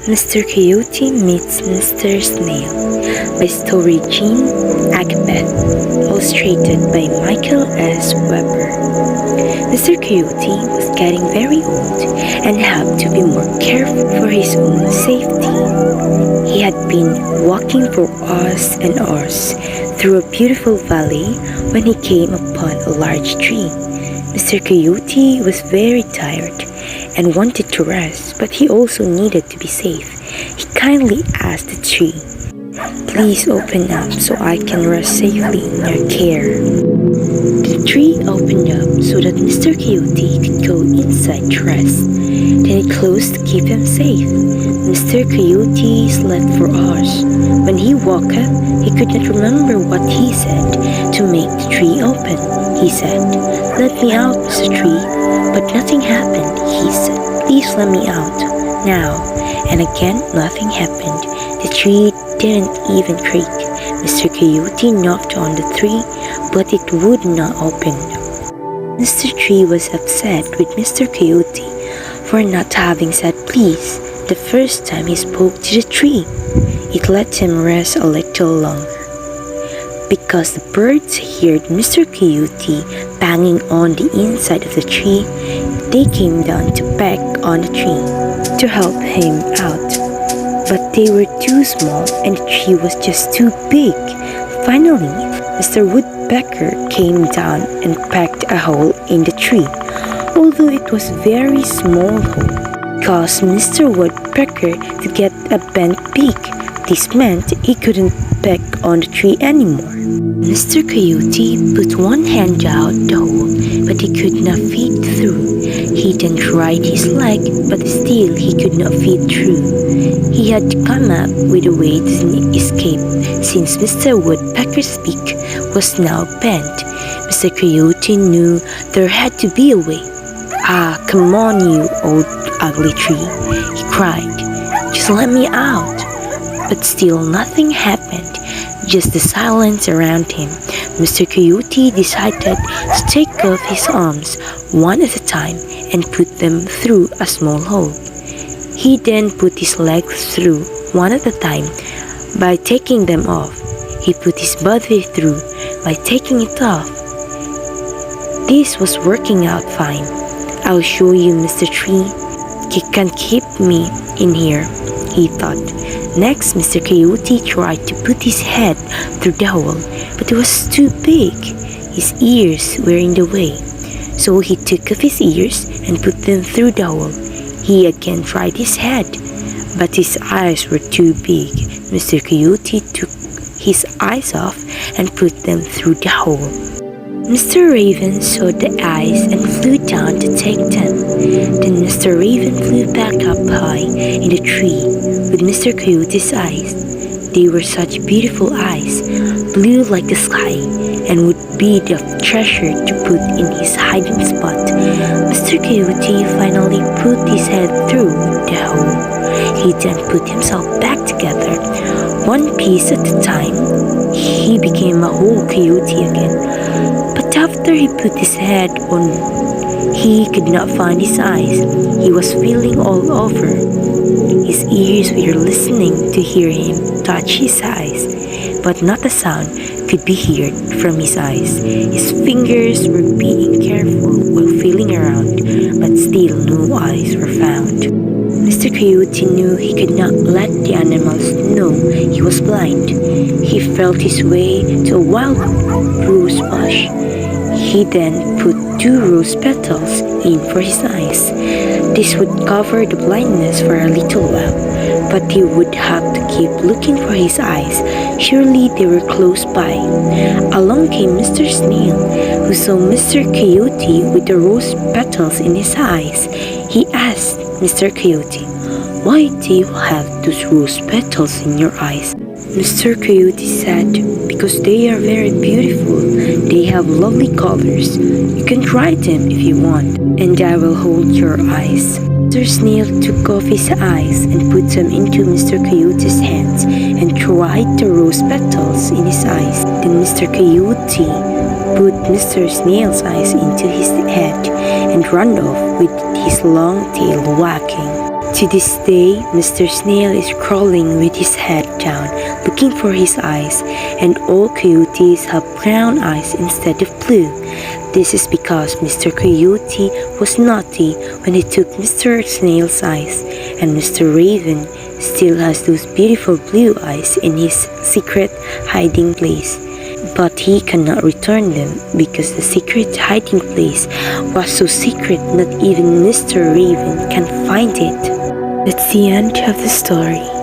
Mr. Coyote Meets Mr. Snail by Story-by-Jean Agapith, illustrated by Michael S. Weber. Mr. Coyote was getting very old and had to be more careful for his own safety. He had been walking for hours and hours through a beautiful valley when he came upon a large tree. Mr. Coyote was very tired and wanted to rest, but he also needed to be safe. He kindly asked the tree, "Please open up so I can rest safely in your care." The tree opened up so that Mr. Coyote could go inside to rest. Then it closed to keep him safe. Mr. Coyote slept for hours. When he woke up, he could not remember what he said to make the tree open. He said, "Let me out, Mr. Tree." But nothing happened. He said, "Please let me out now." And again, nothing happened. The tree didn't even creak. Mr. Coyote knocked on the tree, but it would not open. Mr. Tree was upset with Mr. Coyote for not having said please the first time he spoke to the tree. It let him rest a little longer. Because the birds heard Mr. Coyote banging on the inside of the tree, they came down to peck on the tree to help him out. But they were too small and the tree was just too big. Finally, Mr. Woodpecker came down and pecked a hole in the tree, although it was a very small hole. Caused Mr. Woodpecker to get a bent beak. This meant he couldn't peck on the tree anymore. Mr. Coyote put one hand out the hole, but he could not fit through. He then tried his leg, but still he could not fit through. He had to come up with a way to escape, since Mr. Woodpecker's beak was now bent. Mr. Coyote knew there had to be a way. "Ah, come on, you old ugly tree," he cried. "Just let me out." But still nothing happened, just the silence around him. Mr. Coyote decided to take off his arms one at a time and put them through a small hole. He then put his legs through one at a time by taking them off. He put his body through by taking it off. This was working out fine. "I'll show you, Mr. Tree. You can't keep me in here," he thought. Next, Mr. Coyote tried to put his head through the hole, but it was too big. His ears were in the way, so he took off his ears and put them through the hole. He again tried his head, but his eyes were too big. Mr. Coyote took his eyes off and put them through the hole. Mr. Raven saw the eyes and flew down to take them. Then Mr. Raven flew back up high in the tree with Mr. Coyote's eyes. They were such beautiful eyes, blue like the sky, and would be the treasure to put in his hiding spot. Mr. Coyote finally put his head through the hole. He then put himself back together. One piece at a time, he became a whole coyote again. But after he put his head on, he could not find his eyes. He was feeling all over. His ears were listening to hear him touch his eyes, but not a sound could be heard from his eyes. His fingers were being careful while feeling around, but still no eyes were found. Mr. Coyote knew he could not let the animals know he was blind. He felt his way to a wild rose bush. He then put 2 rose petals in for his eyes. This would cover the blindness for a little while, but he would have to keep looking for his eyes. Surely they were close by. Along came Mr. Snail, who saw Mr. Coyote with the rose petals in his eyes. He asked Mr. Coyote, "Why do you have those rose petals in your eyes?" Mr. Coyote said, "Because they are very beautiful. They have lovely colors. You can try them if you want, and I will hold your eyes." Mr. Snail took off his eyes and put them into Mr. Coyote's hands and tried the rose petals in his eyes. Then Mr. Coyote put Mr. Snail's eyes into his head and ran off with his long tail wagging. To this day, Mr. Snail is crawling with his head down, looking for his eyes, and all coyotes have brown eyes instead of blue. This is because Mr. Coyote was naughty when he took Mr. Snail's eyes, and Mr. Raven still has those beautiful blue eyes in his secret hiding place. But he cannot return them because the secret hiding place was so secret not even Mr. Raven can find it. That's the end of the story.